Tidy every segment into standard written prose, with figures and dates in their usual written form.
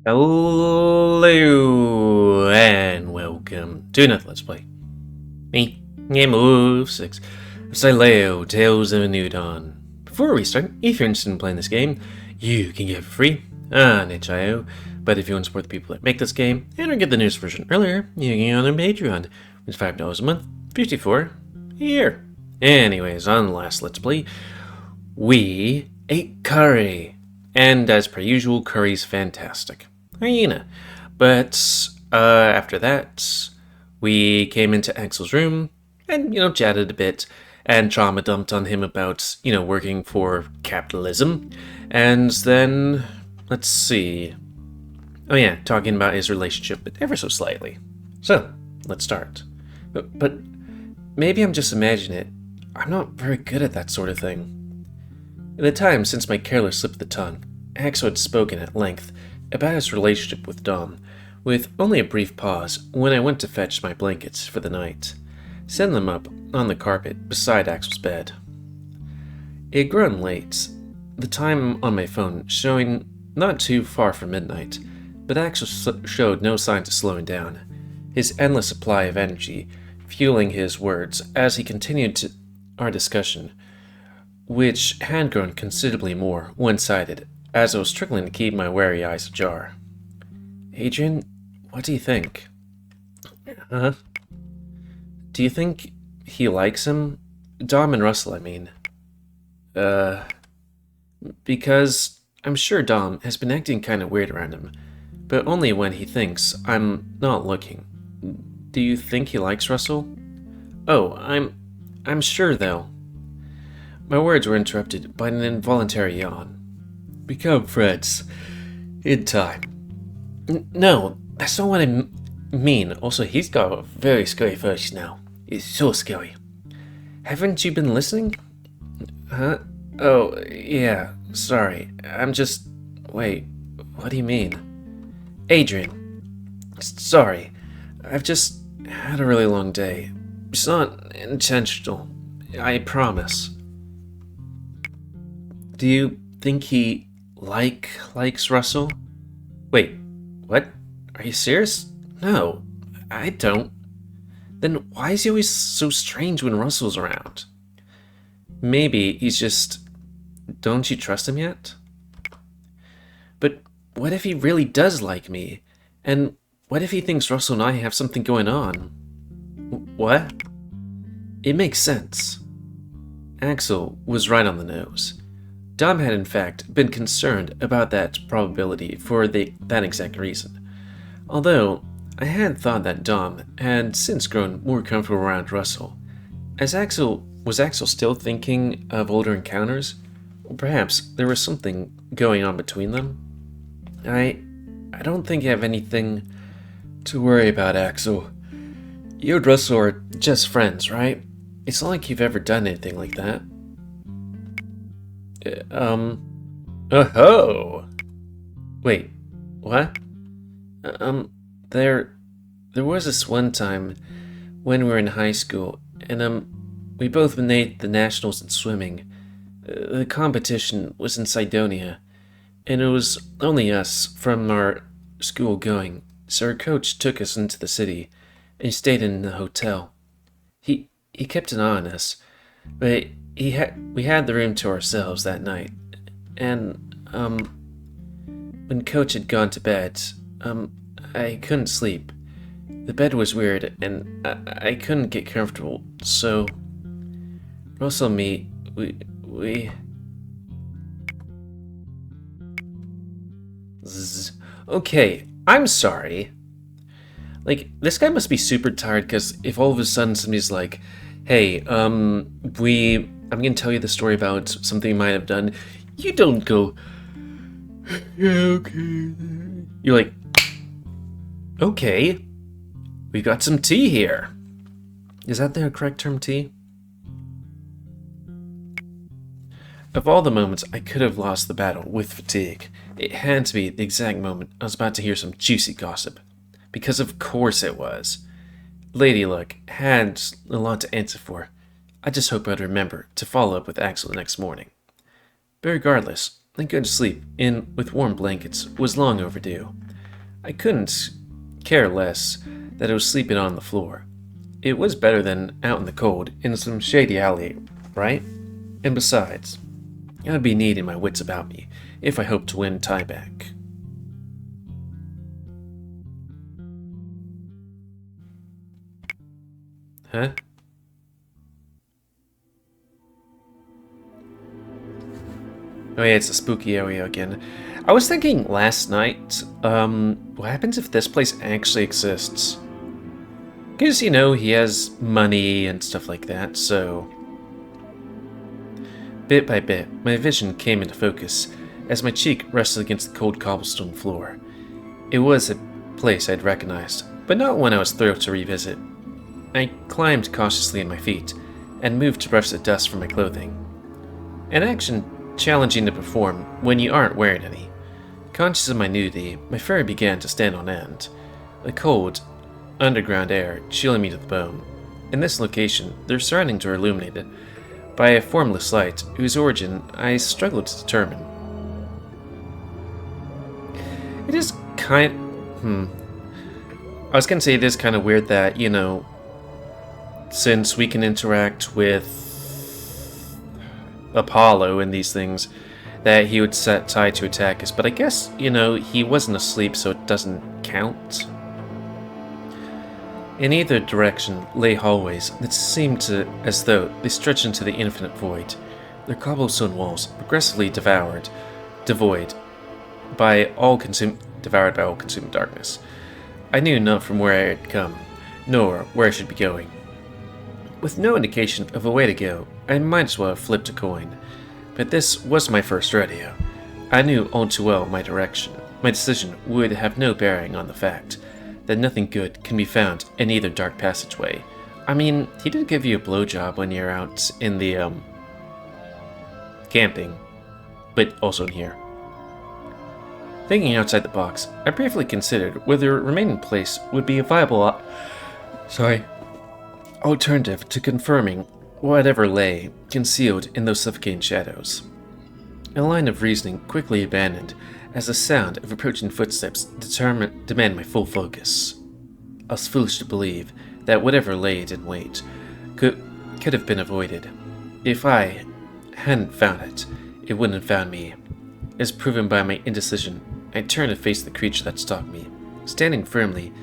Hello and welcome to another Let's Play. Me, GamerWolfSix, Sileo, Tales of a New Dawn. Before we start, if you're interested in playing this game, you can get it for free on itch.io. But if you want to support the people that make this game and or get the newest version earlier, you can get on their Patreon, which is $5 a month, $54 a year. Anyways, on the last Let's Play, we ate curry. And as per usual, curry's fantastic. Hyena. But after that, we came into Axel's room and, chatted a bit and trauma dumped on him about, working for capitalism. And then, let's see. Oh yeah, talking about his relationship, but ever so slightly. So, let's start. But maybe I'm just imagining it. I'm not very good at that sort of thing. In the time since my careless slip of the tongue, Axel had spoken at length about his relationship with Dom, with only a brief pause when I went to fetch my blankets for the night, setting them up on the carpet beside Axel's bed. It had grown late, the time on my phone showing not too far from midnight, but Axel showed no signs of slowing down, his endless supply of energy fueling his words as he continued our discussion, which had grown considerably more one-sided as I was struggling to keep my wary eyes ajar. Adrian, what do you think? Huh? Do you think he likes him? Dom and Russell, I mean. Because I'm sure Dom has been acting kind of weird around him, but only when he thinks I'm not looking. Do you think he likes Russell? Oh, I'm sure, though. My words were interrupted by an involuntary yawn. Become friends. In time. No, that's not what I mean. Also, he's got a very scary voice now. It's so scary. Haven't you been listening? Huh? Oh, yeah, sorry. I'm just... Wait, what do you mean? Adrian. Sorry. I've just had a really long day. It's not intentional. I promise. Do you think he likes Russell? Wait, what? Are you serious? No, I don't. Then why is he always so strange when Russell's around? Maybe he's just... Don't you trust him yet? But what if he really does like me? And what if he thinks Russell and I have something going on? What? It makes sense. Axel was right on the nose. Dom had in fact been concerned about that probability for that exact reason. Although, I had thought that Dom had since grown more comfortable around Russell. Was Axel still thinking of older encounters? Or perhaps there was something going on between them? I don't think I have anything to worry about, Axel. You and Russell are just friends, right? It's not like you've ever done anything like that. Oh-ho! Wait, what? There was this one time when we were in high school, and, we both made the nationals in swimming. The competition was in Sidonia, and it was only us from our school going, so our coach took us into the city, and stayed in the hotel. He kept an eye on us, but we had the room to ourselves that night, and, when Coach had gone to bed, I couldn't sleep. The bed was weird, and I couldn't get comfortable, so Russell and me, we... Okay, I'm sorry. Like, this guy must be super tired, because if all of a sudden somebody's like, hey, I'm gonna tell you the story about something you might have done, you don't go, yeah, okay. You're like, okay, we got some tea here. Is that the correct term, tea? Of all the moments I could have lost the battle with fatigue, it had to be the exact moment I was about to hear some juicy gossip. Because of course it was. Lady Luck had a lot to answer for. I just hope I'd remember to follow up with Axel the next morning. But regardless, a good sleep, in with warm blankets, was long overdue. I couldn't care less that I was sleeping on the floor. It was better than out in the cold in some shady alley, right? And besides, I'd be needing my wits about me if I hoped to win Ty back. Huh? Oh yeah, it's a spooky area again. I was thinking last night, what happens if this place actually exists? Because, you know, he has money and stuff like that, so... Bit by bit, my vision came into focus as my cheek rested against the cold cobblestone floor. It was a place I'd recognized, but not one I was thrilled to revisit. I climbed cautiously on my feet and moved to brush the dust from my clothing. An action challenging to perform when you aren't wearing any. Conscious of my nudity, my furry began to stand on end. The cold, underground air chilling me to the bone. In this location, their surroundings were illuminated by a formless light whose origin I struggled to determine. It is I was gonna say it is kind of weird that, you know, since we can interact with Apollo and these things, that he would set Ty to attack us, but I guess, you know, he wasn't asleep, so it doesn't count. In either direction lay hallways that seemed as though they stretched into the infinite void, their cobblestone walls progressively devoured by all-consuming darkness. I knew not from where I had come, nor where I should be going. With no indication of a way to go, I might as well have flipped a coin. But this was my first rodeo. I knew all too well my direction. My decision would have no bearing on the fact that nothing good can be found in either dark passageway. I mean, he did give you a blowjob when you're out in the, camping, but also in here. Thinking outside the box, I briefly considered whether remaining place would be a viable alternative to confirming whatever lay concealed in those suffocating shadows. A line of reasoning quickly abandoned as the sound of approaching footsteps demanded my full focus. I was foolish to believe that whatever lay in wait could have been avoided. If I hadn't found it, it wouldn't have found me. As proven by my indecision, I turned to face the creature that stalked me, standing firmly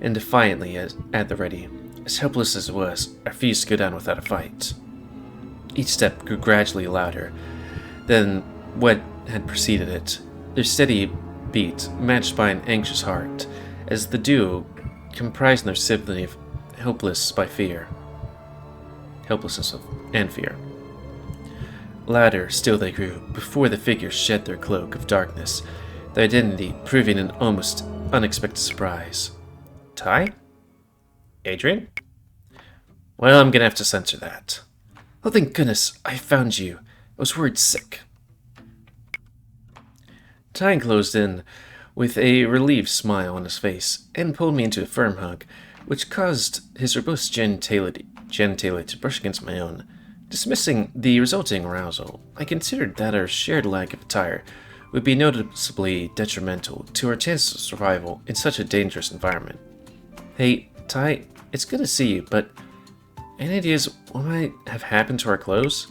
and defiantly at the ready. As helpless as it was, I refused to go down without a fight. Each step grew gradually louder than what had preceded it, their steady beat matched by an anxious heart, as the duo comprised their symphony of helplessness and fear. Louder still they grew, before the figures shed their cloak of darkness, their identity proving an almost unexpected surprise. Ty? Adrian? Well, I'm gonna have to censor that. Oh, thank goodness, I found you. I was worried sick. Ty closed in with a relieved smile on his face and pulled me into a firm hug, which caused his robust genitalia to brush against my own. Dismissing the resulting arousal, I considered that our shared lack of attire would be noticeably detrimental to our chances of survival in such a dangerous environment. Hey, Ty, it's good to see you, but any ideas what might have happened to our clothes?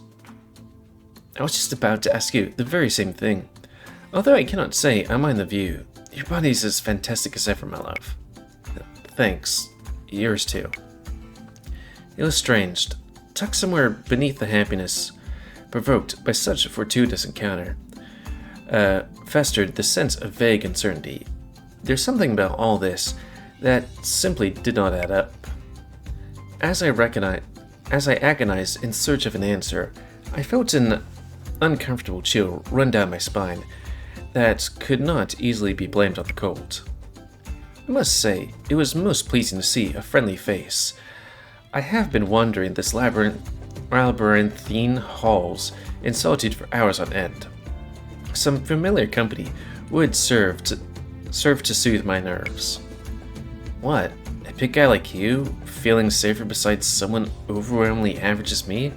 I was just about to ask you the very same thing. Although I cannot say I mind the view, your body's as fantastic as ever, my love. Thanks. Yours too. It was estranged, tucked somewhere beneath the happiness provoked by such a fortuitous encounter, festered the sense of vague uncertainty. There's something about all this that simply did not add up. As I agonized in search of an answer, I felt an uncomfortable chill run down my spine that could not easily be blamed on the cold. I must say, it was most pleasing to see a friendly face. I have been wandering this labyrinthine halls in solitude for hours on end. Some familiar company would serve to soothe my nerves. What? A big guy like you, feeling safer beside someone overwhelmingly average as me?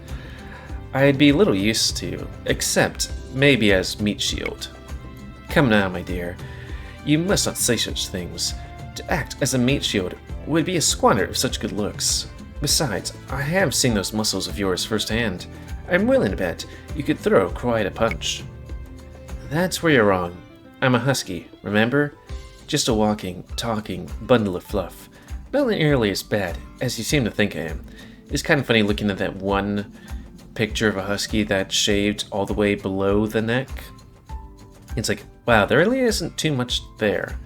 I'd be little used to, except maybe as meat shield. Come now, my dear. You must not say such things. To act as a mate shield would be a squander of such good looks. Besides, I have seen those muscles of yours firsthand. I'm willing to bet you could throw quite a punch. That's where you're wrong. I'm a husky, remember? Just a walking, talking bundle of fluff. Not nearly as bad as you seem to think I am. It's kind of funny looking at that one picture of a husky that's shaved all the way below the neck. It's like, wow, there really isn't too much there.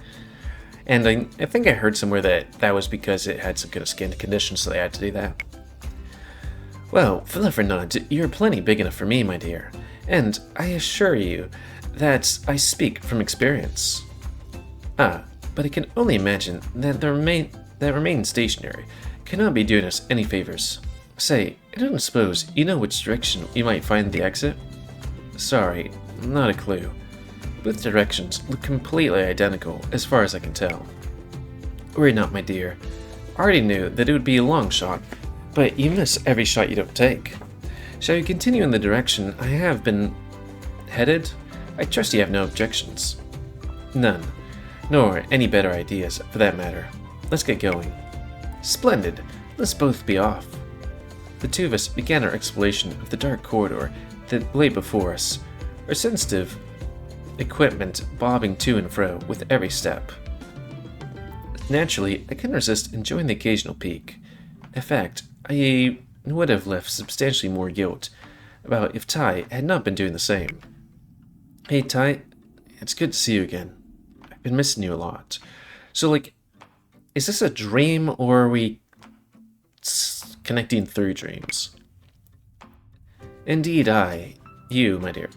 And I think I heard somewhere that was because it had some kind of skin condition, so they had to do that. Well, fluff or not, you're plenty big enough for me, my dear. And I assure you that I speak from experience. Ah, but I can only imagine that remain stationary cannot be doing us any favors. Say, I don't suppose you know which direction you might find the exit? Sorry, not a clue. Both directions look completely identical as far as I can tell. Worry not, my dear. I already knew that it would be a long shot, but you miss every shot you don't take. Shall we continue in the direction I have been headed? I trust you have no objections. None. Nor any better ideas, for that matter. Let's get going. Splendid. Let's both be off. The two of us began our exploration of the dark corridor that lay before us, our sensitive equipment bobbing to and fro with every step. Naturally, I couldn't resist enjoying the occasional peek. In fact, I would have left substantially more guilt about if Ty had not been doing the same. Hey Ty, it's good to see you again. I've been missing you a lot. So is this a dream or are we connecting through dreams? Indeed I, you, my dear.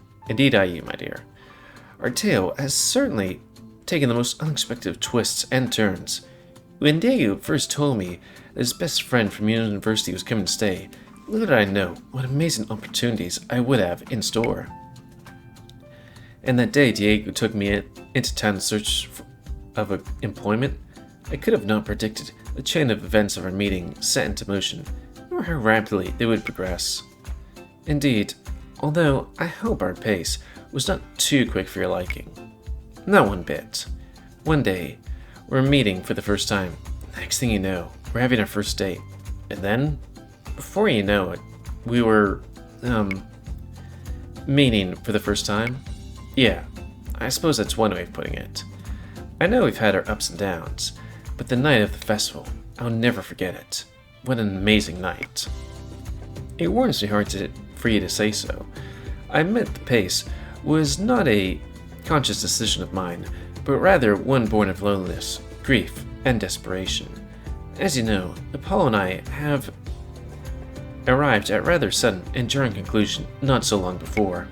Our tale has certainly taken the most unexpected twists and turns. When Diego first told me that his best friend from university was coming to stay, little did I know what amazing opportunities I would have in store. And that day Diego took me into town in search of employment, I could have not predicted the chain of events of our meeting set into motion, nor how rapidly they would progress. Indeed, although I hope our pace was not too quick for your liking. Not one bit. One day, we're meeting for the first time. Next thing you know, we're having our first date. And then, before you know it, we were, meeting for the first time? Yeah, I suppose that's one way of putting it. I know we've had our ups and downs, but the night of the festival, I'll never forget it. What an amazing night. It warms me hard for you to say so. I admit the pace was not a conscious decision of mine, but rather one born of loneliness, grief, and desperation. As you know, Apollo and I have arrived at rather sudden and jarring conclusion not so long before.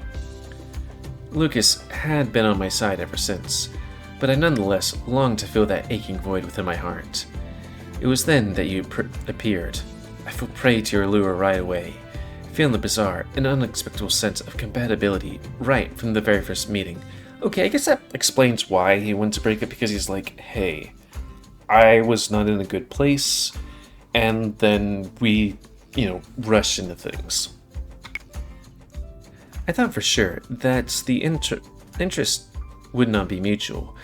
Lucas had been on my side ever since, but I nonetheless longed to fill that aching void within my heart. It was then that you appeared. I fell prey to your lure right away, feeling the bizarre and unexpected sense of compatibility right from the very first meeting. Okay, I guess that explains why he wanted to break up, because he's like, hey, I was not in a good place, and then we, rushed into things. I thought for sure that the interest would not be mutual.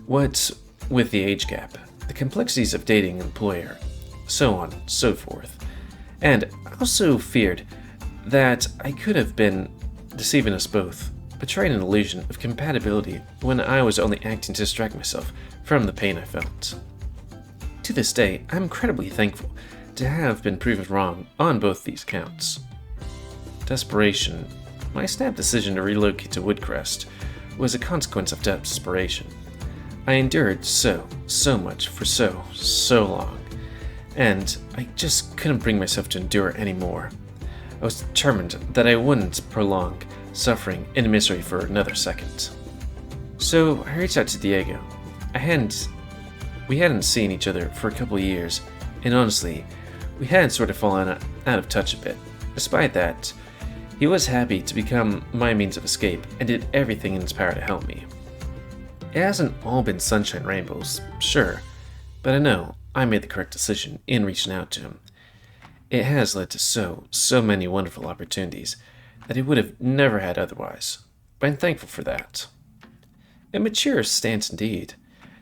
What with the age gap, the complexities of dating an employer, so on and so forth. And I also feared that I could have been deceiving us both, betraying an illusion of compatibility when I was only acting to distract myself from the pain I felt. To this day, I'm incredibly thankful to have been proven wrong on both these counts. Desperation. My snap decision to relocate to Woodcrest was a consequence of desperation. I endured so much for so long, and I just couldn't bring myself to endure anymore. I was determined that I wouldn't prolong suffering and misery for another second. So I reached out to Diego. We hadn't seen each other for a couple of years, and honestly, we had sort of fallen out of touch a bit. Despite that, he was happy to become my means of escape and did everything in his power to help me. It hasn't all been sunshine and rainbows, sure, but I know I made the correct decision in reaching out to him. It has led to so many wonderful opportunities that he would have never had otherwise, but I'm thankful for that. A mature stance indeed.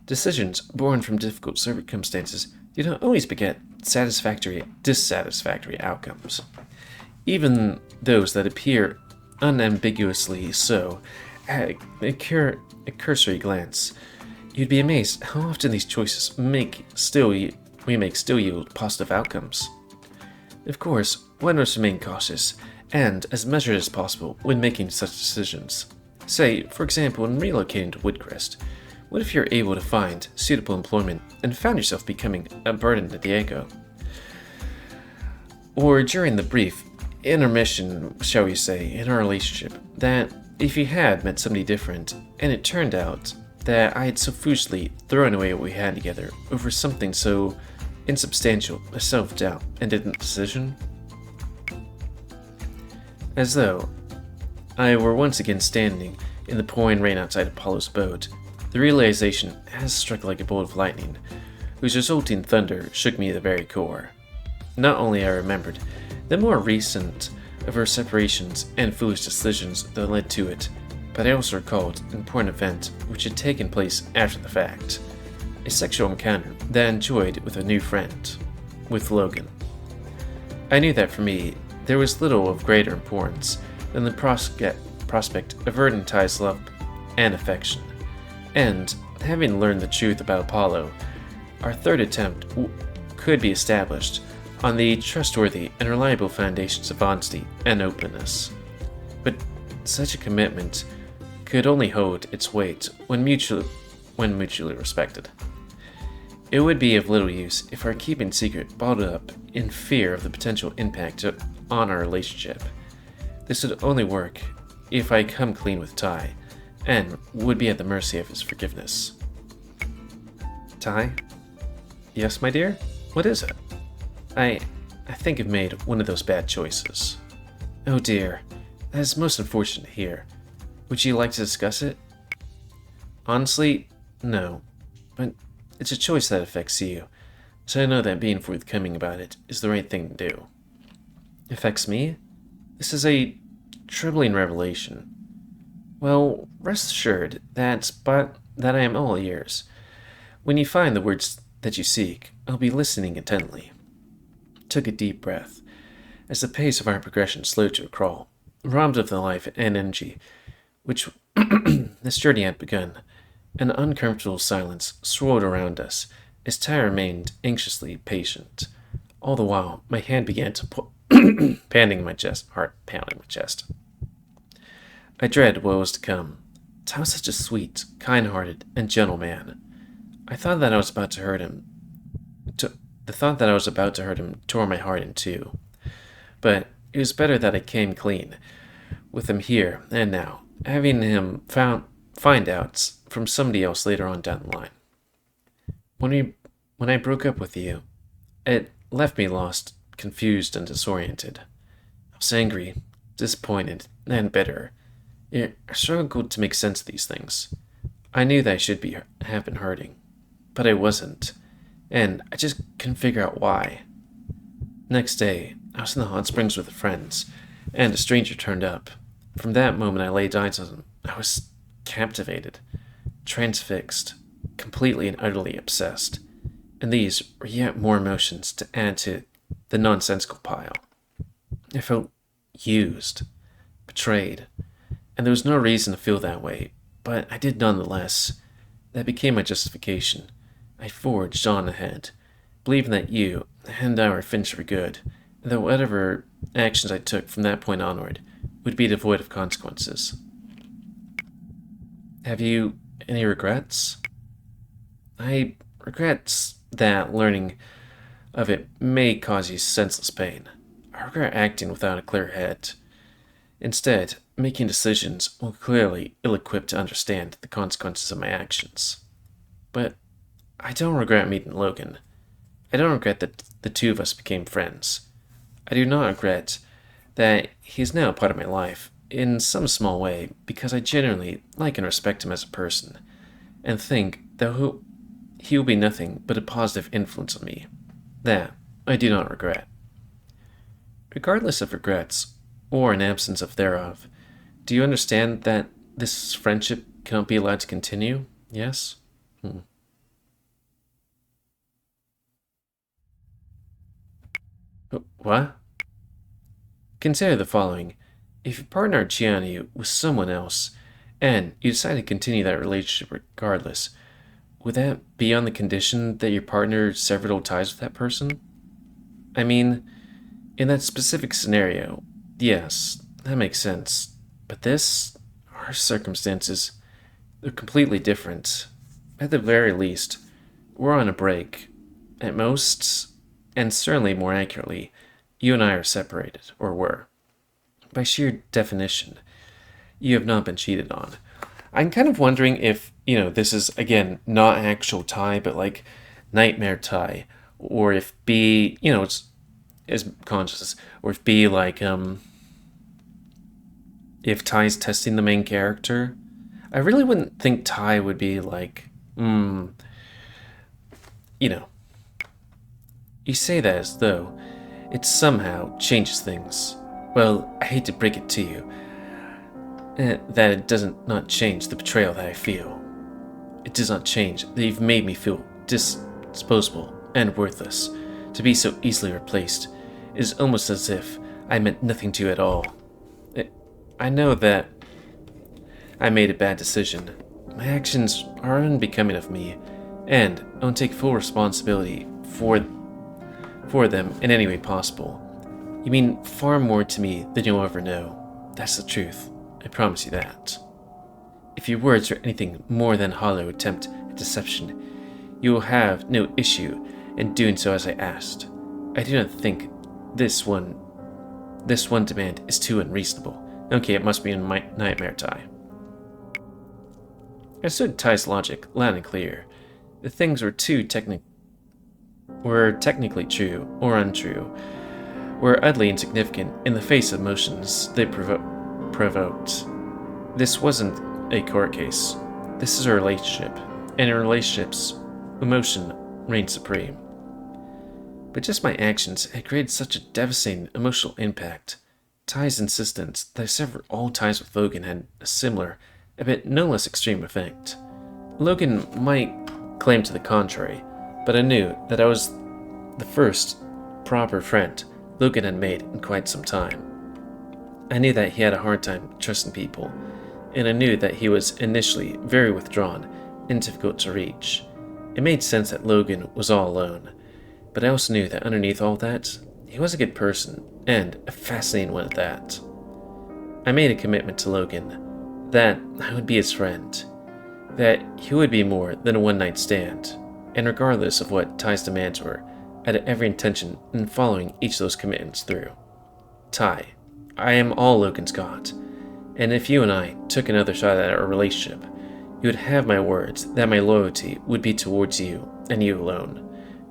Decisions born from difficult circumstances do not always beget dissatisfactory outcomes. Even those that appear unambiguously so at a cursory glance. You'd be amazed how often these choices we make still yield positive outcomes. Of course, one must remain cautious and as measured as possible when making such decisions. Say, for example, in relocating to Woodcrest, what if you're able to find suitable employment and found yourself becoming a burden to Diego? Or during the brief intermission, shall we say, in our relationship, that if you had met somebody different and it turned out that I had so foolishly thrown away what we had together over something so insubstantial as self-doubt and indecision? As though I were once again standing in the pouring rain outside Apollo's boat, the realization has struck like a bolt of lightning, whose resulting thunder shook me to the very core. Not only I remembered the more recent of our separations and foolish decisions that led to it, but I also recalled an important event which had taken place after the fact. A sexual encounter that I enjoyed with a new friend, with Logan. I knew that for me, there was little of greater importance than the prospect of earning Ty's love and affection, and, having learned the truth about Apollo, our third attempt could be established on the trustworthy and reliable foundations of honesty and openness. But such a commitment could only hold its weight when mutually respected. It would be of little use if our keeping secret bottled up in fear of the potential impact on our relationship. This would only work if I come clean with Ty, and would be at the mercy of his forgiveness. Ty? Yes, my dear? What is it? I think I've made one of those bad choices. Oh dear, that is most unfortunate to hear. Would you like to discuss it? Honestly, no, but it's a choice that affects you, so I know that being forthcoming about it is the right thing to do. Affects me? This is a troubling revelation. Well, rest assured that I am all ears. When you find the words that you seek, I'll be listening intently. Took a deep breath, as the pace of our progression slowed to a crawl, robbed of the life and energy which this journey had begun. An uncomfortable silence swirled around us as Ty remained anxiously patient. All the while, my hand began to heart pounding my chest. I dreaded what was to come. Ty was such a sweet, kind-hearted, and gentle man. The thought that I was about to hurt him tore my heart in two. But it was better that I came clean with him here and now, having him find out from somebody else later on down the line. When I broke up with you, it left me lost, confused, and disoriented. I was angry, disappointed, and bitter. I struggled to make sense of these things. I knew that I should have been hurting, but I wasn't, and I just couldn't figure out why. Next day, I was in the hot springs with friends, and a stranger turned up. From that moment I laid eyes on him. I was captivated, transfixed, completely and utterly obsessed. And these were yet more emotions to add to the nonsensical pile. I felt used, betrayed, and there was no reason to feel that way, but I did nonetheless. That became my justification. I forged on ahead, believing that you and I were finished for good, and that whatever actions I took from that point onward would be devoid of consequences. Have you any regrets? I regret that learning of it may cause you senseless pain. I regret acting without a clear head. Instead, making decisions while clearly ill-equipped to understand the consequences of my actions. But I don't regret meeting Logan. I don't regret that the two of us became friends. I do not regret that he is now part of my life, in some small way, because I genuinely like and respect him as a person, and think that he will be nothing but a positive influence on me. That I do not regret. Regardless of regrets, or an absence of thereof, do you understand that this friendship cannot be allowed to continue? Yes? What? Consider the following. If your partner cheated on you with someone else, and you decide to continue that relationship regardless, would that be on the condition that your partner severed all ties with that person? I mean, in that specific scenario, yes, that makes sense. But our circumstances, they're completely different. At the very least, we're on a break. At most, and certainly more accurately, you and I are separated, or were. By sheer definition, you have not been cheated on. I'm kind of wondering if, this is, again, not actual tie, but like nightmare tie. Or if B, it's is consciousness. Or if B, like, if Ty's testing the main character. I really wouldn't think Ty would be like, You say that as though it somehow changes things. Well, I hate to break it to you, that it doesn't not change the betrayal that I feel. It does not change that you've made me feel disposable and worthless. To be so easily replaced is almost as if I meant nothing to you at all. I know that I made a bad decision. My actions are unbecoming of me, and I won't take full responsibility for them in any way possible. You mean far more to me than you'll ever know. That's the truth. I promise you that. If your words are anything more than a hollow attempt at deception, you will have no issue in doing so as I asked. I do not think this one demand is too unreasonable. Okay, it must be in my nightmare Ty. I understood Ty's logic loud and clear. The things were technically true or untrue, were utterly insignificant in the face of emotions they provoked. This wasn't a court case. This is a relationship, and in relationships, emotion reigns supreme. But just my actions had created such a devastating emotional impact. Ty's insistence that I sever all ties with Logan had a similar, but no less extreme effect. Logan might claim to the contrary, but I knew that I was the first proper friend Logan had made in quite some time. I knew that he had a hard time trusting people, and I knew that he was initially very withdrawn and difficult to reach. It made sense that Logan was all alone, but I also knew that underneath all that, he was a good person, and a fascinating one at that. I made a commitment to Logan that I would be his friend, that he would be more than a one-night stand, and regardless of what Ty's demands were, I had every intention in following each of those commitments through. Ty, I am all Logan's got, and if you and I took another shot at our relationship, you would have my words that my loyalty would be towards you and you alone.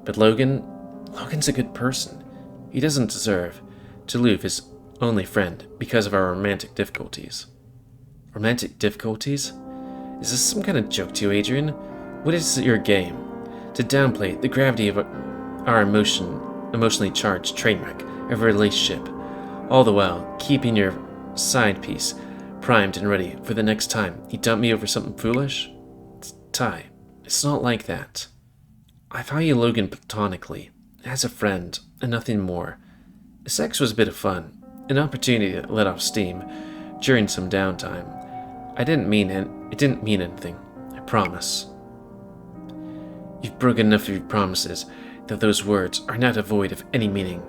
But Logan's a good person. He doesn't deserve to lose his only friend because of our romantic difficulties. Romantic difficulties? Is this some kind of joke to you, Adrian? What is your game? To downplay the gravity of our emotionally charged train wreck of a relationship, all the while keeping your side piece primed and ready for the next time you dump me over something foolish? Ty, it's not like that. I value Logan platonically, as a friend, and nothing more. Sex was a bit of fun, an opportunity to let off steam during some downtime. It didn't mean anything, I promise. You've broken enough of your promises that those words are not devoid of any meaning.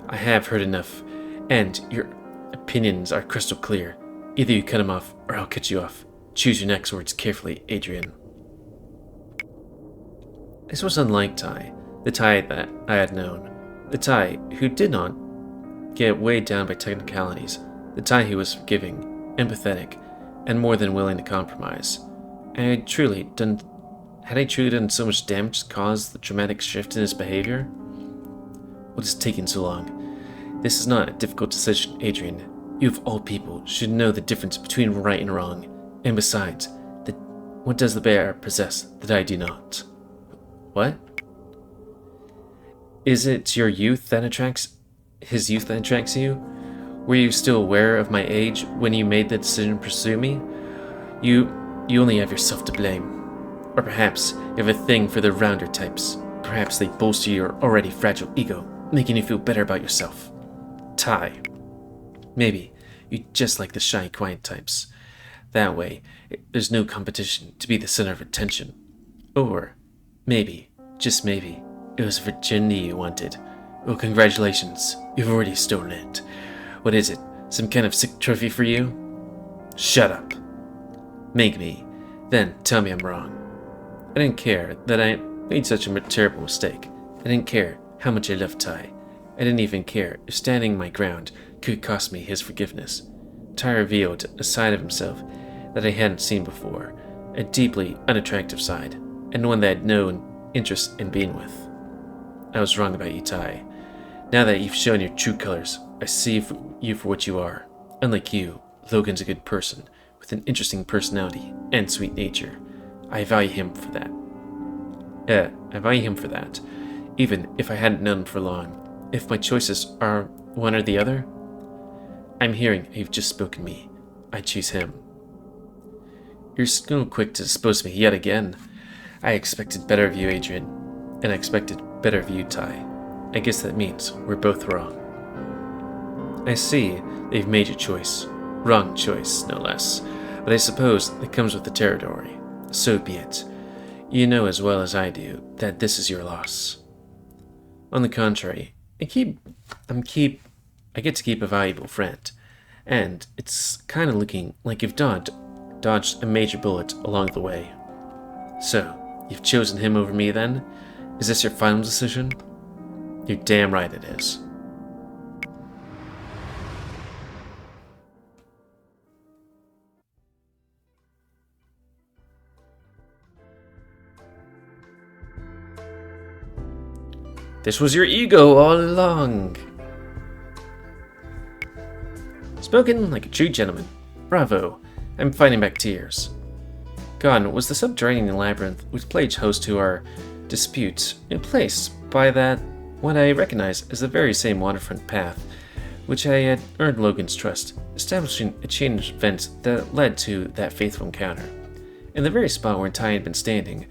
I have heard enough, and your opinions are crystal clear. Either you cut them off, or I'll cut you off. Choose your next words carefully, Adrian. This was unlike Ty, the Ty that I had known. The Ty who did not get weighed down by technicalities. The Ty who was forgiving, empathetic, and more than willing to compromise. Had I truly done so much damage to cause the dramatic shift in his behavior? What is taking so long? This is not a difficult decision, Adrian. You of all people should know the difference between right and wrong. And besides, what does the bear possess that I do not? What? Is it his youth that attracts you? Were you still aware of my age when you made the decision to pursue me? You You only have yourself to blame. Or perhaps you have a thing for the rounder types. Perhaps they bolster your already fragile ego, making you feel better about yourself. Ty. Maybe you just like the shy, quiet types. That way, there's no competition to be the center of attention. Or maybe, just maybe, it was virginity you wanted. Well, congratulations, you've already stolen it. What is it, some kind of sick trophy for you? Shut up. Make me, then tell me I'm wrong. I didn't care that I made such a terrible mistake. I didn't care how much I loved Ty. I didn't even care if standing my ground could cost me his forgiveness. Ty revealed a side of himself that I hadn't seen before, a deeply unattractive side, and one that I had no interest in being with. I was wrong about you, Ty. Now that you've shown your true colors, I see you for what you are. Unlike you, Logan's a good person, with an interesting personality and sweet nature. I value him for that. Even if I hadn't known for long. If my choices are one or the other, I'm hearing you've just spoken me. I choose him. You're so quick to dispose of me yet again. I expected better of you, Adrian, and I expected better of you, Ty. I guess that means we're both wrong. I see that you've made your choice. Wrong choice, no less. But I suppose it comes with the territory. So be it. You know as well as I do that this is your loss. On the contrary, I get to keep a valuable friend, and it's kind of looking like you've dodged a major bullet along the way. So, you've chosen him over me then? Is this your final decision? You're damn right it is. This was your ego all along. Spoken like a true gentleman. Bravo. I'm fighting back tears. Gone was the subterranean labyrinth which played host to our disputes, in place by that what I recognize as the very same waterfront path which I had earned Logan's trust, establishing a chain of events that led to that faithful encounter. In the very spot where Ty had been standing,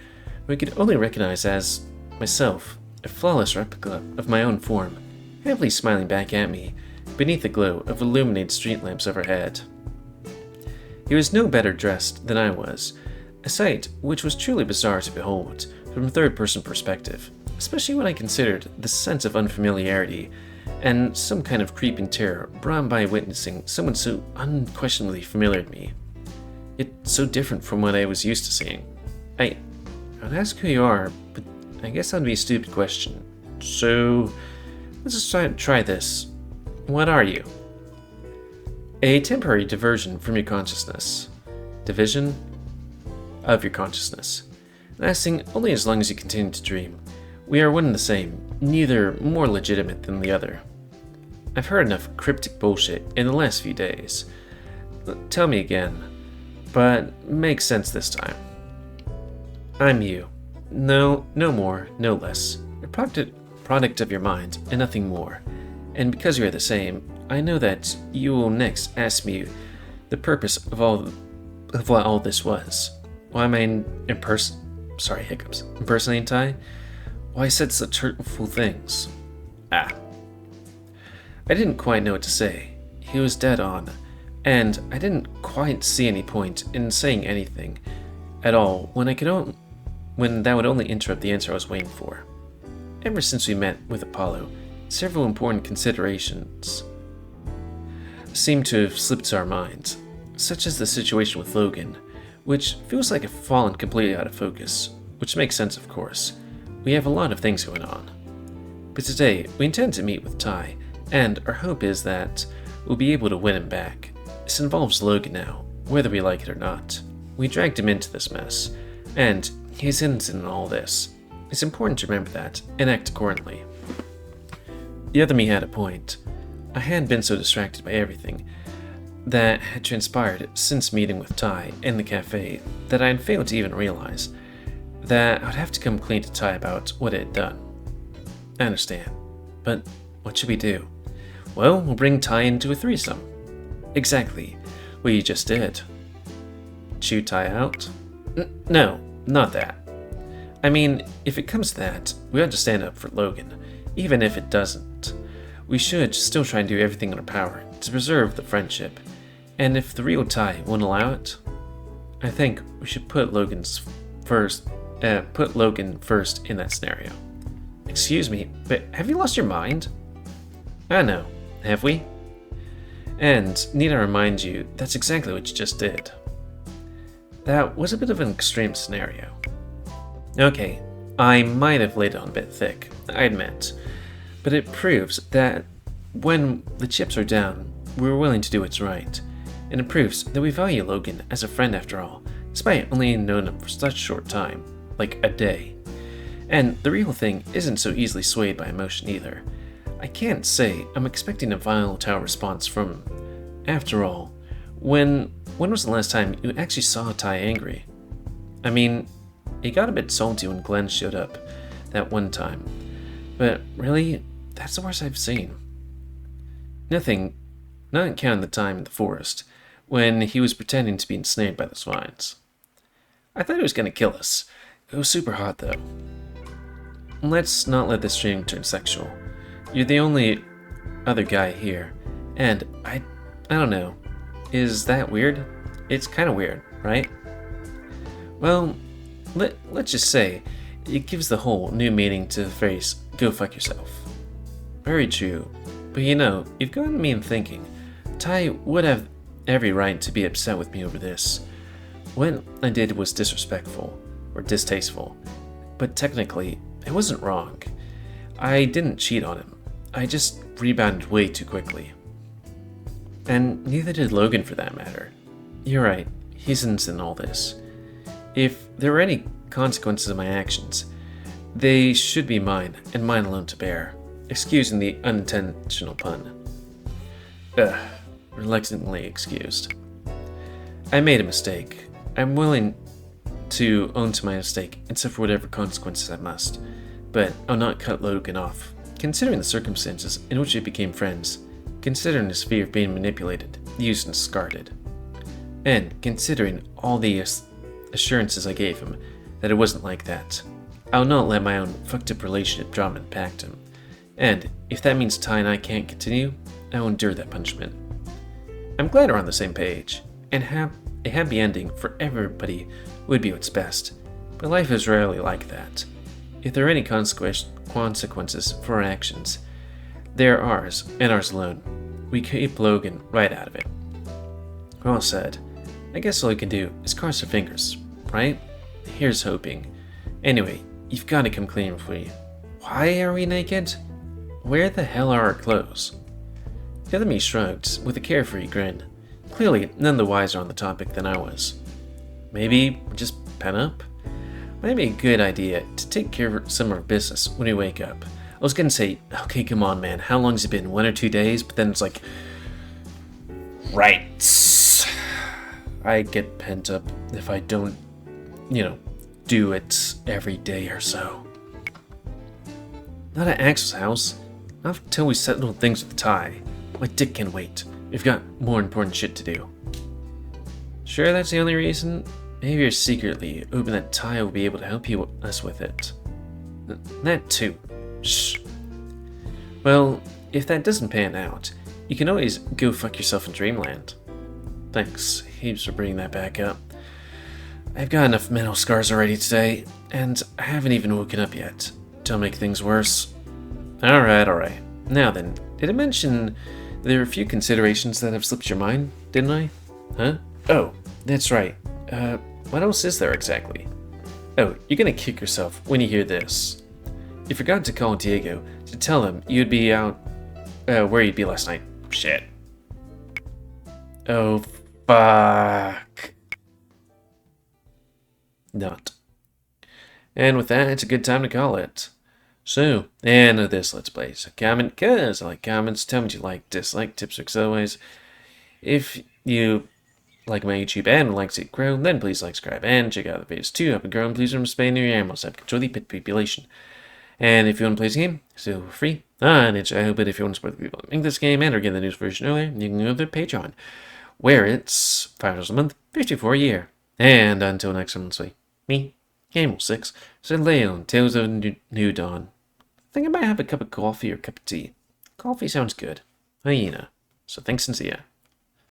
we could only recognize as myself, a flawless replica of my own form, happily smiling back at me beneath the glow of illuminated street lamps overhead. He was no better dressed than I was, a sight which was truly bizarre to behold from a third-person perspective, especially when I considered the sense of unfamiliarity and some kind of creeping terror brought by witnessing someone so unquestionably familiar to me, yet so different from what I was used to seeing. I'd ask who you are, but I guess that'd be a stupid question. So, let's just try this. What are you? A temporary diversion from your consciousness. Division of your consciousness. Lasting only as long as you continue to dream. We are one and the same, neither more legitimate than the other. I've heard enough cryptic bullshit in the last few days. Tell me again, but make sense this time. I'm you. No more, no less. A product of your mind, and nothing more. And because we are the same, I know that you will next ask me the purpose of what all this was. Why am I impersonating Ty? Why I said such hurtful things? I didn't quite know what to say. He was dead on, and I didn't quite see any point in saying anything at all when that would only interrupt the answer I was waiting for. Ever since we met with Apollo, several important considerations seem to have slipped to our minds, such as the situation with Logan, which feels like it's fallen completely out of focus, which makes sense, of course. We have a lot of things going on. But today, we intend to meet with Ty, and our hope is that we'll be able to win him back. This involves Logan now, whether we like it or not. We dragged him into this mess, and he's innocent in all this. It's important to remember that, and act accordingly. The other me had a point. I hadn't been so distracted by everything that had transpired since meeting with Ty in the cafe that I had failed to even realize that I would have to come clean to Ty about what it had done. I understand, but what should we do? Well, we'll bring Ty into a threesome. Exactly what you just did. chew Ty out? No, not that. I mean, if it comes to that, we ought to stand up for Logan, even if it doesn't. We should still try and do everything in our power to preserve the friendship, and if the real Ty won't allow it, I think we should put Logan first in that scenario. Excuse me, but have you lost your mind? I know, have we? And need I remind you, that's exactly what you just did. That was a bit of an extreme scenario. Okay, I might have laid it on a bit thick, I admit, but it proves that when the chips are down, we're willing to do what's right, and it proves that we value Logan as a friend after all, despite only knowing him for such a short time, like a day. And the real thing isn't so easily swayed by emotion either. I can't say I'm expecting a volatile response from him. After all, when was the last time you actually saw Ty angry? I mean, he got a bit salty when Glenn showed up that one time, but really, that's the worst I've seen. Nothing, not counting the time in the forest, when he was pretending to be ensnared by the swines. I thought he was going to kill us. It was super hot though. Let's not let this stream turn sexual. You're the only other guy here, and I don't know. Is that weird? It's kind of weird, right? Well, let's just say it gives the whole new meaning to the phrase, go fuck yourself. Very true, but you know, you've gotten me in thinking. Ty would have every right to be upset with me over this. What I did was disrespectful, or distasteful, but technically, it wasn't wrong. I didn't cheat on him. I just rebounded way too quickly. And neither did Logan for that matter. You're right, he's innocent in all this. If there were any consequences of my actions, they should be mine, and mine alone to bear. Excusing the unintentional pun. Reluctantly excused. I made a mistake. I'm willing to own to my mistake and suffer whatever consequences I must, but I'll not cut Logan off, considering the circumstances in which we became friends, considering his fear of being manipulated, used and discarded, and considering all the assurances I gave him that it wasn't like that. I'll not let my own fucked up relationship drama impact him, and if that means Ty and I can't continue, I will endure that punishment. I'm glad we're on the same page, and a happy ending for everybody would be what's best, but life is rarely like that. If there are any consequences for our actions, they are ours, and ours alone. We keep Logan right out of it. Well said. I guess all we can do is cross our fingers, right? Here's hoping. Anyway, you've got to come clean with me. Why are we naked? Where the hell are our clothes? The other me shrugged, with a carefree grin. Clearly, none the wiser on the topic than I was. Maybe just pen up? Might be a good idea to take care of some of our business when we wake up. I was gonna say, okay, come on, man, how long's it been? 1 or 2 days? But then it's like, right. I get pent up if I don't, do it every day or so. Not at Axel's house. Not until we settle things with Ty. My dick can wait. We've got more important shit to do. Sure that's the only reason? Maybe you're secretly hoping that Ty will be able to help us with it. That too. Shh. Well, if that doesn't pan out, you can always go fuck yourself in Dreamland. Thanks, heaps for bringing that back up. I've got enough mental scars already today, and I haven't even woken up yet. Don't make things worse. Alright. Now then, did I mention there are a few considerations that have slipped your mind, didn't I? Huh? Oh, that's right. What else is there exactly? Oh, you're gonna kick yourself when you hear this. You forgot to call Diego to tell him you'd be out, where you'd be last night. Shit. Oh, fuck. Not. And with that, it's a good time to call it. So, and this Let's Play. So comment, cause I like comments. Tell me what you like, dislike, tips, tricks, otherwise. If you like my YouTube and would like to see it grow, then please like, subscribe, and check out the videos too. Help it grow, and please remember to spay near your animals. Help control the pet population. And if you want to play this game, still free. And it's I hope it if you want to support the people that make this game and or get the news version earlier, you can go to their Patreon, where it's $5 a month, $54 a year. And until next time, let's say, me, GamerWolfSix, Sileo, Tales of a New Dawn. I think I might have a cup of coffee or a cup of tea. Coffee sounds good. Hyena. So thanks and see ya.